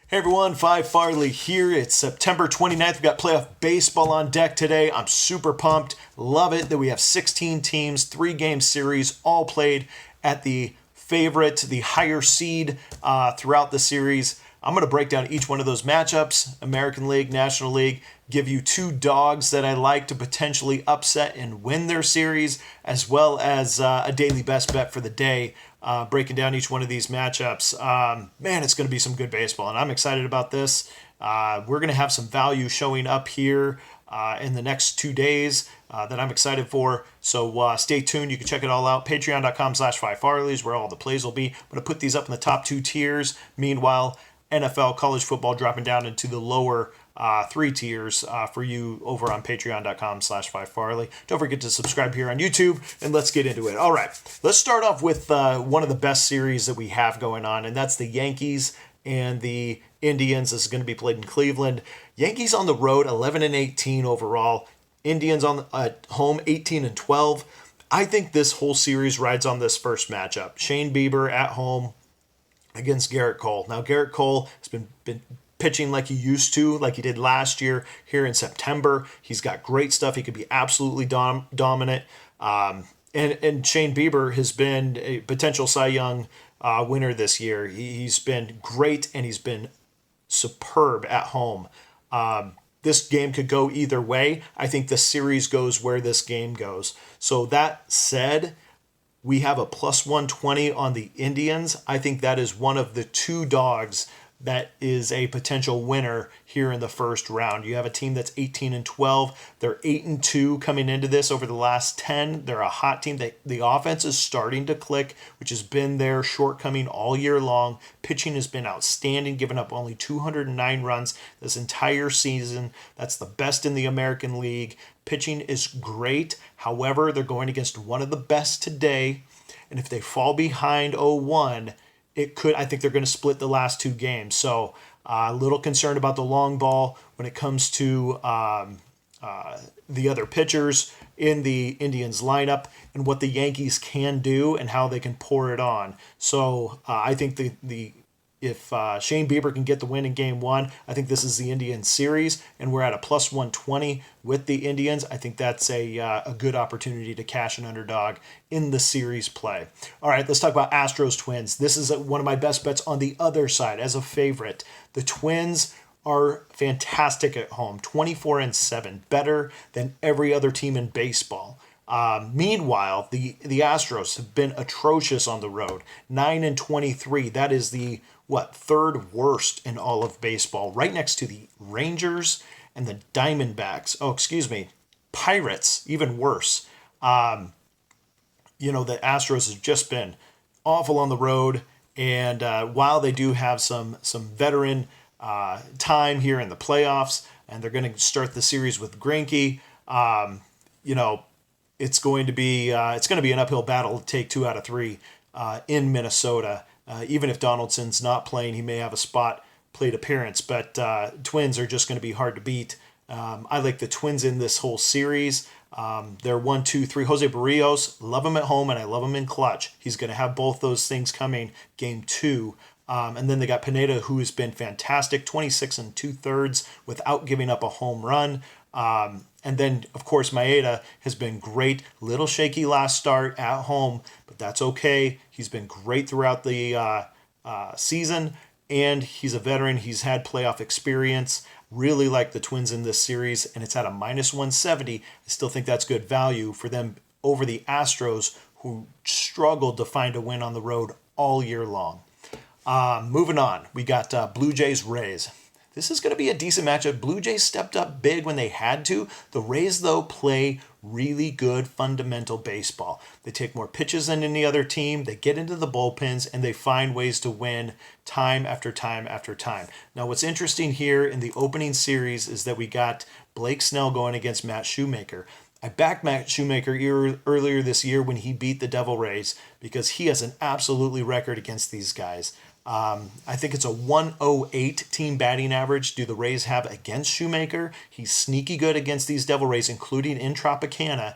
Hey everyone, Phi Farley here. It's September 29th. We've got playoff baseball on deck today. I'm super pumped. Love it that we have 16 teams, 3-game series, all played at the favorite, the higher seed throughout the series. I'm going to break down each one of those matchups, American League, National League, give you two dogs that I like to potentially upset and win their series, as well as a daily best bet for the day, breaking down each one of these matchups. Man, it's going to be some good baseball, and I'm excited about this. We're going to have some value showing up here in the next 2 days that I'm excited for. So stay tuned. You can check it all out. Patreon.com/PhiFarley is where all the plays will be. I'm going to put these up in the top 2 tiers. Meanwhile, NFL, college football dropping down into the lower 3 tiers for you over on patreon.com/PhiFarley. Don't forget to subscribe here on YouTube, and let's get into it. All right, let's start off with one of the best series that we have going on, and that's the Yankees and the Indians. This is going to be played in Cleveland. Yankees on the road, 11-18 overall. Indians at home, 18-12. I think this whole series rides on this first matchup. Shane Bieber at home against Garrett Cole. Now, Garrett Cole has been pitching like he used to, like he did last year here in September. He's got great stuff. He could be absolutely dominant. And Shane Bieber has been a potential Cy Young winner this year. He's been great, and he's been superb at home. This game could go either way. I think the series goes where this game goes. So that said, we have a plus 120 on the Indians. I think that is one of the 2 dogs that is a potential winner here in the first round. You have a team that's 18-12. They're 8-2 coming into this over the last 10. They're a hot team. The offense is starting to click, which has been their shortcoming all year long. Pitching has been outstanding, giving up only 209 runs this entire season. That's the best in the American League. Pitching is great. However, they're going against one of the best today. And if they fall behind 0-1, I think they're going to split the last 2 games. So a little concerned about the long ball when it comes to the other pitchers in the Indians lineup and what the Yankees can do and how they can pour it on. So I think if Shane Bieber can get the win in Game 1, I think this is the Indian series, and we're at a plus 120 with the Indians. I think that's a good opportunity to cash an underdog in the series play. All right, let's talk about Astros Twins. This is one of my best bets on the other side as a favorite. The Twins are fantastic at home, 24-7, better than every other team in baseball. Meanwhile, the Astros have been atrocious on the road, 9-23. That is the third worst in all of baseball, right next to the Rangers and the Diamondbacks. Pirates, even worse. The Astros have just been awful on the road, and while they do have some veteran time here in the playoffs, and they're going to start the series with Greinke, it's going to be an uphill battle to take 2 out of 3 in Minnesota. Even if Donaldson's not playing, he may have a spot plate appearance. But Twins are just going to be hard to beat. I like the Twins in this whole series. They're 1-2-3. Jose Barrios, love him at home, and I love him in clutch. He's going to have both those things coming Game 2. And then they got Pineda, who has been fantastic, 26 2/3 without giving up a home run. And then, of course, Maeda has been great. Little shaky last start at home, but that's okay. He's been great throughout the season, and he's a veteran. He's had playoff experience. Really like the Twins in this series, and it's at a minus 170. I still think that's good value for them over the Astros, who struggled to find a win on the road all year long. Moving on, we got Blue Jays Rays. This is going to be a decent matchup. Blue Jays stepped up big when they had to. The Rays, though, play really good fundamental baseball. They take more pitches than any other team. They get into the bullpens, and they find ways to win time after time after time. Now, what's interesting here in the opening series is that we got Blake Snell going against Matt Shoemaker. I backed Matt Shoemaker earlier this year when he beat the Devil Rays because he has an absolutely record against these guys. I think it's a 108 team batting average do the Rays have against Shoemaker. He's sneaky good against these Devil Rays, including in Tropicana.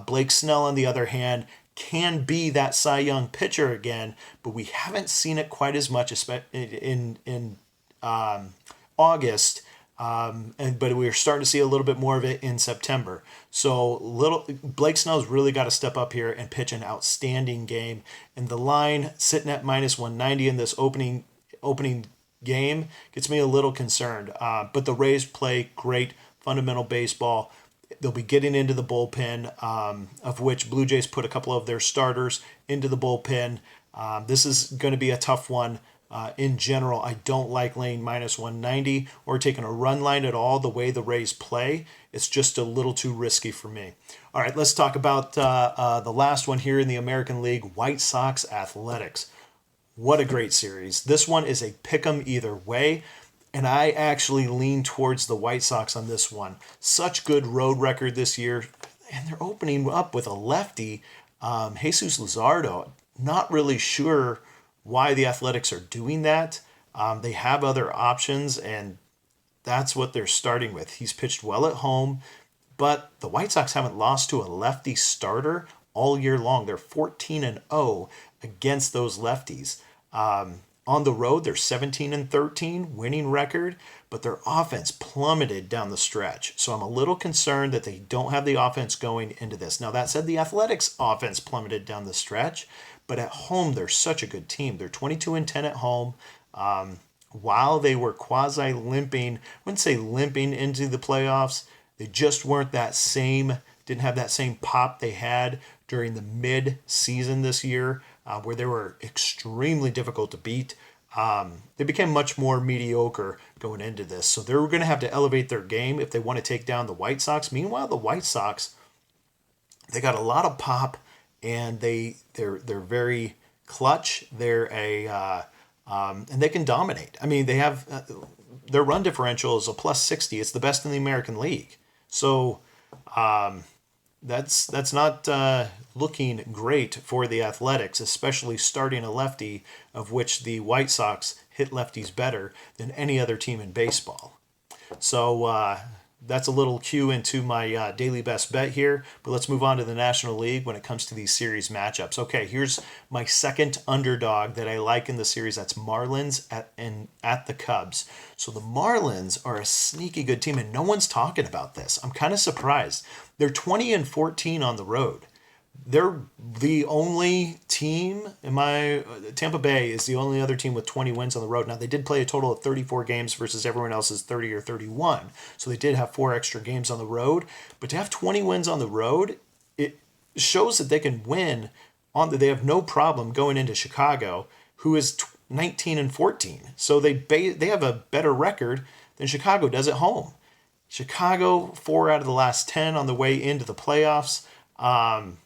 Blake Snell, on the other hand, can be that Cy Young pitcher again, but we haven't seen it quite as much in August, but we are starting to see a little bit more of it in September. So Blake Snell's really got to step up here and pitch an outstanding game. And the line sitting at minus 190 in this opening game gets me a little concerned. But the Rays play great fundamental baseball. They'll be getting into the bullpen, of which Blue Jays put a couple of their starters into the bullpen. This is going to be a tough one. In general, I don't like laying minus 190 or taking a run line at all the way the Rays play. It's just a little too risky for me. All right, let's talk about the last one here in the American League, White Sox Athletics. What a great series. This one is a pick 'em either way, and I actually lean towards the White Sox on this one. Such good road record this year, and they're opening up with a lefty, Jesus Luzardo. Not really sure why the Athletics are doing that. They have other options, and that's what they're starting with. He's pitched well at home, but the White Sox haven't lost to a lefty starter all year long. They're 14-0 against those lefties. On the road, they're 17-13, winning record, but their offense plummeted down the stretch. So I'm a little concerned that they don't have the offense going into this. Now, that said, the Athletics' offense plummeted down the stretch, but at home, they're such a good team. They're 22-10 at home. While they were quasi-limping, I wouldn't say limping into the playoffs, they just weren't didn't have that same pop they had during the mid-season this year, where they were extremely difficult to beat. They became much more mediocre going into this. So they're going to have to elevate their game if they want to take down the White Sox. Meanwhile, the White Sox, they got a lot of pop, and they're very clutch. And they can dominate. I mean, they have their run differential is a plus 60. It's the best in the American League. So that's not looking great for the Athletics, especially starting a lefty, of which the White Sox hit lefties better than any other team in baseball. So that's a little cue into my daily best bet here. But let's move on to the National League when it comes to these series matchups. Okay, here's my second underdog that I like in the series. That's Marlins at the Cubs. So the Marlins are a sneaky good team, and no one's talking about this. I'm kind of surprised. They're 20-14 on the road. They're the only team Tampa Bay is the only other team with 20 wins on the road. Now, they did play a total of 34 games versus everyone else's 30 or 31. So they did have 4 extra games on the road. But to have 20 wins on the road, it shows that they can win they have no problem going into Chicago, who is 19-14. So they have a better record than Chicago does at home. Chicago, 4 out of the last 10 on the way into the playoffs. I'm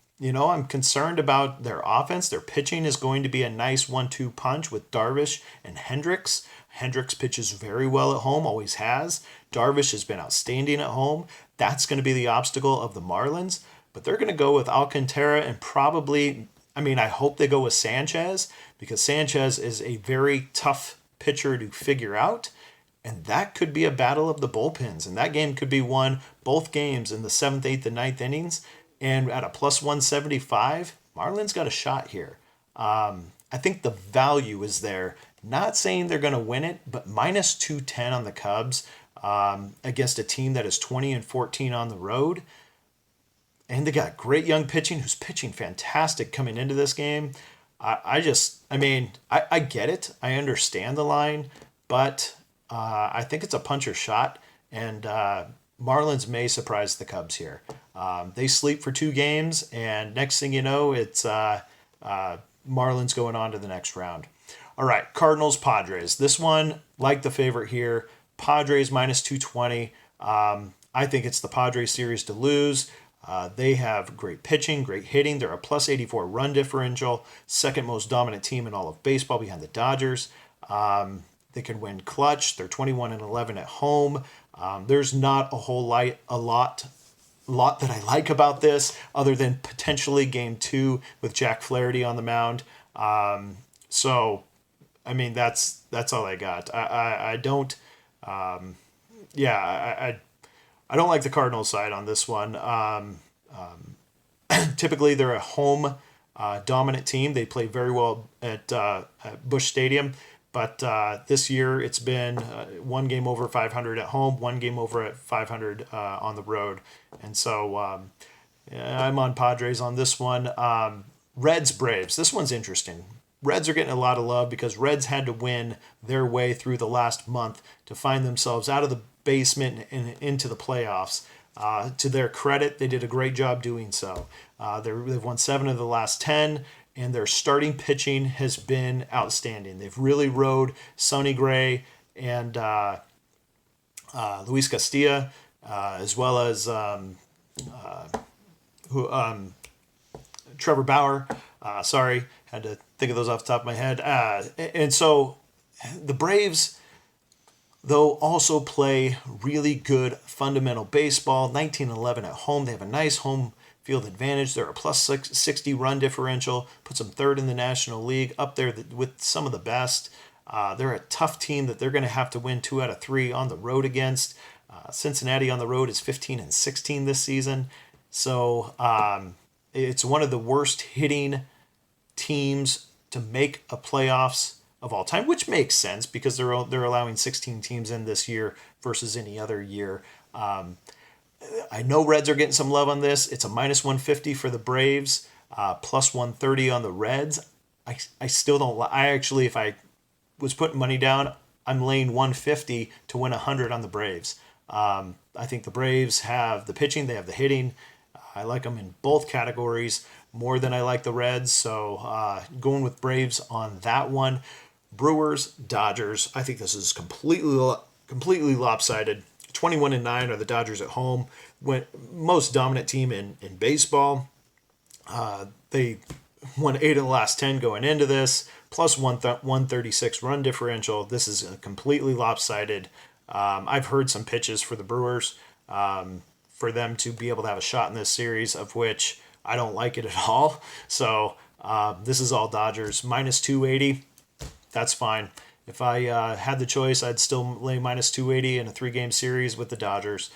concerned about their offense. Their pitching is going to be a nice 1-2 punch with Darvish and Hendricks. Hendricks pitches very well at home, always has. Darvish has been outstanding at home. That's going to be the obstacle of the Marlins. But they're going to go with Alcantara and probably, I hope they go with Sanchez, because Sanchez is a very tough pitcher to figure out. And that could be a battle of the bullpens. And that game could be won, both games, in the 7th, 8th, and 9th innings. And at a plus 175, Marlins got a shot here. I think the value is there. Not saying they're going to win it, but minus 210 on the Cubs against a team that is 20-14 on the road. And they got great young pitching, who's pitching fantastic coming into this game. I get it. I understand the line, but I think it's a puncher shot, and Marlins may surprise the Cubs here. They sleep for 2 games, and next thing you know, it's Marlins going on to the next round. All right, Cardinals, Padres. This one, like the favorite here, Padres minus 220. I think it's the Padres series to lose. They have great pitching, great hitting. They're a plus 84 run differential, second most dominant team in all of baseball behind the Dodgers. They can win clutch. They're 21-11 at home. There's not a lot that I like about this, other than potentially game 2 with Jack Flaherty on the mound. That's all I got. I don't like the Cardinals side on this one. Typically, they're a home dominant team. They play very well at Busch Stadium. But this year it's been one game over 500 at home, one game over at 500 on the road. And so I'm on Padres on this one. Reds, Braves. This one's interesting. Reds are getting a lot of love because Reds had to win their way through the last month to find themselves out of the basement and into the playoffs. To their credit, they did a great job doing so. They've won 7 of the last 10, and their starting pitching has been outstanding. They've really rode Sonny Gray and Luis Castilla, as well as Trevor Bauer. Sorry, had to think of those off the top of my head. And so the Braves, though, also play really good fundamental baseball. 19-11 at home. They have a nice home field advantage. They're a plus 60 run differential. Puts them third in the National League, up there with some of the best. They're a tough team that they're going to have to win 2 out of 3 on the road against. Cincinnati on the road is 15-16 this season. So it's one of the worst hitting teams to make a playoffs of all time, which makes sense because they're allowing 16 teams in this year versus any other year. I know Reds are getting some love on this. It's a minus 150 for the Braves, plus 130 on the Reds. I still don't. I actually, if I was putting money down, I'm laying 150 to win 100 on the Braves. I think the Braves have the pitching, they have the hitting. I like them in both categories more than I like the Reds. So going with Braves on that one. Brewers, Dodgers. I think this is completely lopsided. 21-9 are the Dodgers at home. Most dominant team in baseball. They won 8 of the last 10 going into this, plus 136 run differential. This is a completely lopsided. I've heard some pitches for the Brewers for them to be able to have a shot in this series, of which I don't like it at all. So this is all Dodgers. Minus 280, that's fine. If I had the choice, I'd still lay minus 280 in a 3-game series with the Dodgers.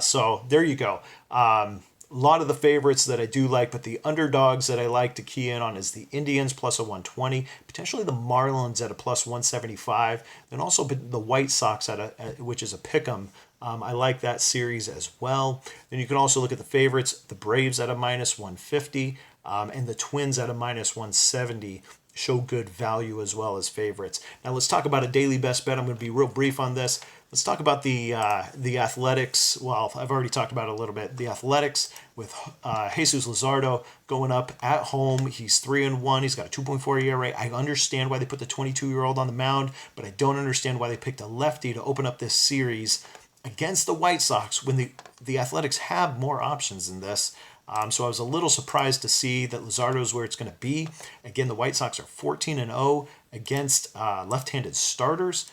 So there you go. A lot of the favorites that I do like, but the underdogs that I like to key in on is the Indians plus a 120, potentially the Marlins at a plus 175, and also the White Sox which is a pick'em. I like that series as well. Then you can also look at the favorites, the Braves at a minus 150, and the Twins at a minus 170. Show good value as well as favorites. Now let's talk about a daily best bet. I'm going to be real brief on this. Let's talk about the Athletics. Well, I've already talked about it a little bit. The Athletics with Jesus Luzardo going up at home. He's 3-1. He's got a 2.4 ERA. I understand why they put the 22-year-old on the mound, but I don't understand why they picked a lefty to open up this series against the White Sox when the Athletics have more options than this. So I was a little surprised to see that Luzardo is where it's going to be. Again, the White Sox are 14-0 against left-handed starters.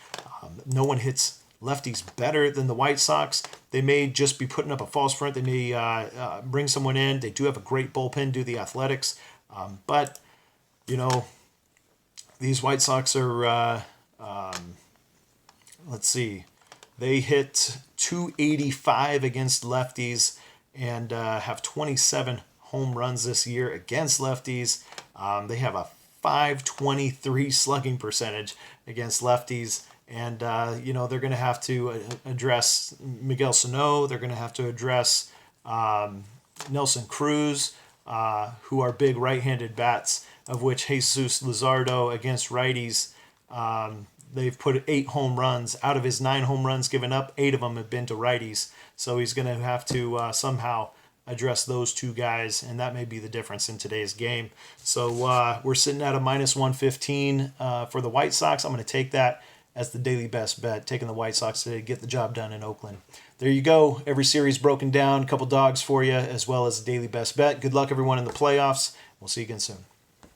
No one hits lefties better than the White Sox. They may just be putting up a false front. They may bring someone in. They do have a great bullpen, do the Athletics. But, these White Sox are, let's see, they hit 285 against lefties and have 27 home runs this year against lefties. They have a .523 slugging percentage against lefties. And, they're going to have to address Miguel Sano. They're going to have to address Nelson Cruz, who are big right-handed bats, of which Jesus Luzardo against righties, they've put 8 home runs. Out of his 9 home runs given up, 8 of them have been to righties. So he's going to have to somehow address those 2 guys, and that may be the difference in today's game. So we're sitting at a minus 115 for the White Sox. I'm going to take that as the daily best bet, taking the White Sox today to get the job done in Oakland. There you go. Every series broken down, a couple dogs for you, as well as the daily best bet. Good luck, everyone, in the playoffs. We'll see you again soon.